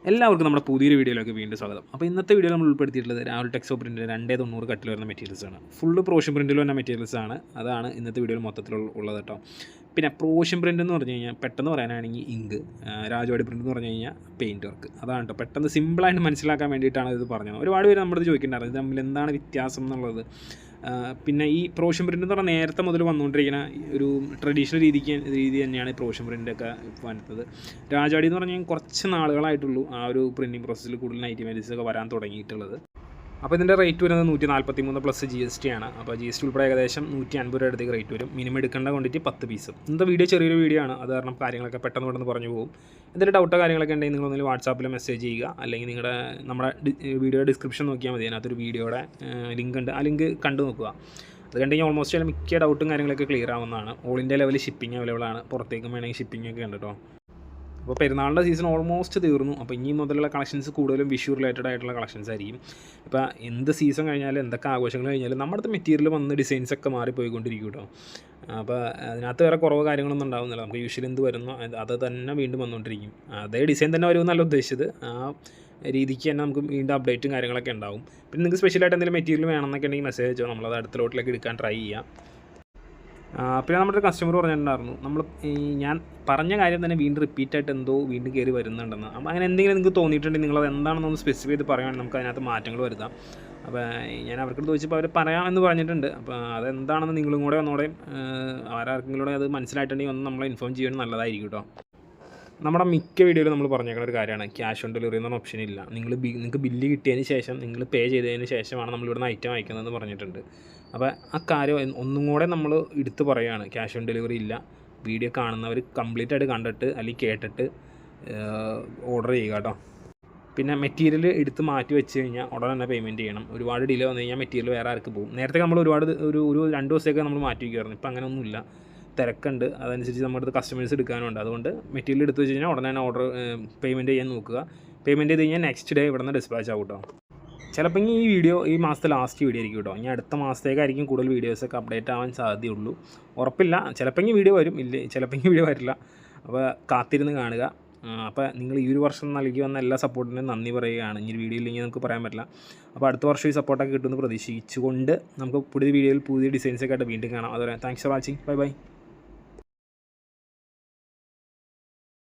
എല്ലാവർക്കും നമ്മുടെ പുതിയൊരു വീഡിയോയിലേക്ക് വീണ്ടും സ്വാഗതം. അപ്പോൾ ഇന്നത്തെ വീഡിയോയിൽ നമ്മൾ ഉൾപ്പെടുത്തിയിട്ടുള്ളത് രാഹുൽ ടെക്സോ പ്രിൻറ്റിൻ്റെ 290 കട്ടിൽ വരുന്ന മെറ്റീരിയൽസാണ്. ഫുള്ള് പ്രോഷ്യൻ പ്രിൻറ്റിൽ വരുന്ന മെറ്റീരിയൽസാണ്. അതാണ് ഇന്നത്തെ വീഡിയോയിൽ മൊത്തത്തിലുള്ളത് കേട്ടോ. പിന്നെ പ്രോഷ്യൻ പ്രിൻ്റ് എന്ന് പറഞ്ഞു കഴിഞ്ഞാൽ പെട്ടെന്ന് പറയാനാണെങ്കിൽ ഇങ്ക്, രാജവാടി പ്രിൻ്റ് എന്ന് പറഞ്ഞു കഴിഞ്ഞാൽ പെയിൻറ്റ് വർക്ക്. അതാണ് കേട്ടോ, പെട്ടെന്ന് സിമ്പിളായിട്ട് മനസ്സിലാക്കാൻ വേണ്ടിയിട്ടാണ് ഇത് പറഞ്ഞത്. ഒരുപാട് പേര് നമ്മുടെ ചോദിക്കേണ്ടായിരുന്നു ഇത് തമ്മിൽ എന്താണ് വ്യത്യാസം എന്നുള്ളത്. പിന്നെ ഈ പ്രോഷ്യൻ പ്രിൻ്റ് എന്ന് പറഞ്ഞാൽ നേരത്തെ മുതൽ വന്നുകൊണ്ടിരിക്കുന്ന ഒരു ട്രഡീഷണൽ രീതി തന്നെയാണ് ഈ പ്രോഷ്യൻ പ്രിൻ്റൊക്കെ വന്നത്. രാജവാടി എന്ന് പറഞ്ഞാൽ കുറച്ച് നാളുകളായിട്ടുള്ളൂ ആ ഒരു പ്രിൻറ്റിങ് പ്രോസസ്സിൽ കൂടുതൽ നൈറ്റി മെറ്റീരിയൽസൊക്കെ വരാൻ തുടങ്ങിയിട്ടുള്ളത്. അപ്പോൾ ഇതിൻ്റെ റേറ്റ് വരുന്നത് 143 പ്ലസ് GST ആണ്. അപ്പോൾ GST ഉൾപ്പെടെ ഏകദേശം 150 രൂപ അടുത്തേക്ക് റേറ്റ് വരും. മിനിമം എടുക്കേണ്ട ക്വാണ്ടിറ്റി 10 പീസ്. ഇന്നത്തെ വീഡിയോ ചെറിയൊരു വീഡിയോ ആണ്, അത് കാരണം കാര്യങ്ങളൊക്കെ പെട്ടെന്ന് പറഞ്ഞു പോകും. എന്തെങ്കിലും ഡൗട്ടോ കാര്യങ്ങളൊക്കെ ഉണ്ടെങ്കിൽ നിങ്ങളൊന്നിൽ വാട്സാപ്പിൽ മെസ്സേജ് ചെയ്യുക, അല്ലെങ്കിൽ നമ്മുടെ വീഡിയോ ഡിസ്ക്രിപ്ഷൻ നോക്കിയാൽ മതി. അതിനകത്തൊരു വീഡിയോയുടെ ലിങ്ക് ഉണ്ട്, ആ ലിങ്ക് കണ്ടു നോക്കുക. അത് കണ്ടെങ്കിൽ ഓൾമോസ്റ്റ് മിക്ക ഡൗട്ടും കാര്യങ്ങളൊക്കെ ക്ലിയർ ആവുന്നതാണ്. All India level shipping available ആണ്. പുറത്തേക്കും വേണമെങ്കിൽ ഷിപ്പിംഗ് ഒക്കെ ഉണ്ട് കേട്ടോ. അപ്പോൾ പെരുന്നാളിൻ്റെ സീസൺ ഓൾമോസ്റ്റ് തീർന്നു. അപ്പോൾ ഇനി മുതലുള്ള കളക്ഷൻസ് കൂടുതലും വിഷു റിലേറ്റഡ് ആയിട്ടുള്ള കളക്ഷൻസ് ആയിരിക്കും. ഇപ്പോൾ എന്ത് സീസൺ കഴിഞ്ഞാലും എന്തൊക്കെ ആഘോഷങ്ങൾ കഴിഞ്ഞാലും നമ്മുടെ അടുത്ത് മെറ്റീരിയൽ വന്ന് ഡിസൈൻസൊക്കെ മാറിപ്പോയിക്കൊണ്ടിരിക്കും കേട്ടോ. അപ്പോൾ അതിനകത്ത് വേറെ കുറവ് കാര്യങ്ങളൊന്നും ഉണ്ടാകുന്നില്ല. നമുക്ക് യൂഷ്വലി എന്ത് വരുന്നു അത് തന്നെ വീണ്ടും വന്നുകൊണ്ടിരിക്കും. അതേ ഡിസൈൻ തന്നെ വരുമെന്നല്ല ഉദ്ദേശിച്ചത്, ആ രീതിക്ക് തന്നെ നമുക്ക് വീണ്ടും അപ്ഡേറ്റും കാര്യങ്ങളൊക്കെ ഉണ്ടാവും. പിന്നെ നിങ്ങൾക്ക് സ്പെഷ്യലായിട്ട് എന്തെങ്കിലും മെറ്റീരിയൽ വേണമെന്നൊക്കെ ഉണ്ടെങ്കിൽ മെസ്സേജ് അയച്ചോ, നമ്മളത് അടുത്ത ലോട്ടിലേക്ക് എടുക്കാൻ ട്രൈ ചെയ്യാം. പിന്നെ നമ്മുടെ കസ്റ്റമർ പറഞ്ഞിട്ടുണ്ടായിരുന്നു, ഞാൻ പറഞ്ഞ കാര്യം തന്നെ വീണ്ടും റിപ്പീറ്റായിട്ട് വീണ്ടും കയറി വരുന്നുണ്ടെന്ന്. അപ്പോൾ അങ്ങനെ എന്തെങ്കിലും നിങ്ങൾക്ക് തോന്നിയിട്ടുണ്ടെങ്കിൽ നിങ്ങളത് എന്താണെന്നൊന്ന് സ്പെസിഫൈ ചെയ്ത് പറയുകയാണെങ്കിൽ നമുക്ക് അതിനകത്ത് മാറ്റങ്ങൾ വരുത്താം. അപ്പോൾ ഞാൻ അവർക്ക് ചോദിച്ചപ്പോൾ അവർ പറയാമെന്ന് പറഞ്ഞിട്ടുണ്ട്. അപ്പോൾ അതെന്താണെന്ന് നിങ്ങളും കൂടെ ഒന്നോടെ ആരാർക്കെങ്കിലും അത് മനസ്സിലായിട്ടുണ്ടെങ്കിൽ ഒന്ന് നമ്മളെ ഇൻഫോം ചെയ്യാൻ നല്ലതായിരിക്കും കേട്ടോ. നമ്മുടെ മിക്ക വീഡിയോയിലും നമ്മൾ പറഞ്ഞേക്കുന്ന ഒരു കാര്യമാണ് ക്യാഷ് ഓൺ ഡെലിവറി എന്നൊരു ഓപ്ഷൻ ഇല്ല. നിങ്ങൾക്ക് ബില്ല് കിട്ടിയതിന് ശേഷം നിങ്ങൾ പേ ചെയ്തതിന് ശേഷമാണ് നമ്മളിവിടുന്ന് ഐറ്റം അയക്കുന്നതെന്ന് പറഞ്ഞിട്ടുണ്ട്. അപ്പോൾ ആ കാര്യം ഒന്നും കൂടെ നമ്മൾ എടുത്ത് പറയുകയാണ്, ക്യാഷ് ഓൺ ഡെലിവറി ഇല്ല. വീഡിയോ കാണുന്നവർ കംപ്ലീറ്റ് ആയിട്ട് കണ്ടിട്ട് അല്ലെങ്കിൽ കേട്ടിട്ട് ഓർഡർ ചെയ്യുക കേട്ടോ. പിന്നെ മെറ്റീരിയൽ എടുത്ത് മാറ്റി വെച്ച് കഴിഞ്ഞാൽ ഉടനെ തന്നെ പേയ്മെൻറ്റ് ചെയ്യണം. ഒരുപാട് ഡിലേ വന്നു കഴിഞ്ഞാൽ മെറ്റീരിയൽ വേറെ ആർക്ക് പോകും. നേരത്തെ നമ്മൾ ഒരു 2 ദിവസത്തേക്ക് നമ്മൾ മാറ്റി വയ്ക്കുമായിരുന്നു. ഇപ്പോൾ അങ്ങനെയൊന്നുമില്ല, തിരക്കുണ്ട്. അതനുസരിച്ച് നമ്മുടെ അടുത്ത് കസ്റ്റമേഴ്സ് എടുക്കാനുണ്ട്. അതുകൊണ്ട് മെറ്റീരിയൽ എടുത്ത് വെച്ച് കഴിഞ്ഞാൽ ഉടനെ തന്നെ പേയ്മെൻറ്റ് ചെയ്യാൻ നോക്കുക. പേയ്മെൻറ്റ് ചെയ്ത് കഴിഞ്ഞാൽ നെക്സ്റ്റ് ഡേ ഇവിടെ നിന്ന് ഡിസ്പാച്ച് ആവും കേട്ടോ. ചിലപ്പോൾ ഈ മാസത്തെ ലാസ്റ്റ് വീഡിയോ ആയിരിക്കും കേട്ടോ. ഇനി അടുത്ത മാസത്തേക്കായിരിക്കും കൂടുതൽ വീഡിയോസൊക്കെ അപ്ഡേറ്റ് ആവാൻ സാധ്യതയുള്ളൂ. ഉറപ്പില്ല, ചിലപ്പോൾ വീഡിയോ വരും, ഇല്ലേ ചിലപ്പോൾ വീഡിയോ വരില്ല. അപ്പോൾ കാത്തിരുന്ന് കാണുക. അപ്പോൾ നിങ്ങൾ ഈ ഒരു വർഷം നൽകി വന്ന എല്ലാ സപ്പോർട്ടിനും നന്ദി പറയുകയാണ്. ഇനി വീഡിയോ ഇല്ലെങ്കിൽ നമുക്ക് പറയാൻ പറ്റില്ല. അപ്പോൾ അടുത്ത വർഷം ഈ സപ്പോർട്ടൊക്കെ കിട്ടുമെന്ന് പ്രതീക്ഷിച്ചുകൊണ്ട് നമുക്ക് പുതിയ വീഡിയോയിൽ പുതിയ ഡിസൈൻസൊക്കെ ആയിട്ട് വീണ്ടും കാണാം. അതുപോലെ താങ്ക്സ് ഫോർ വാച്ചിങ്. ബൈ.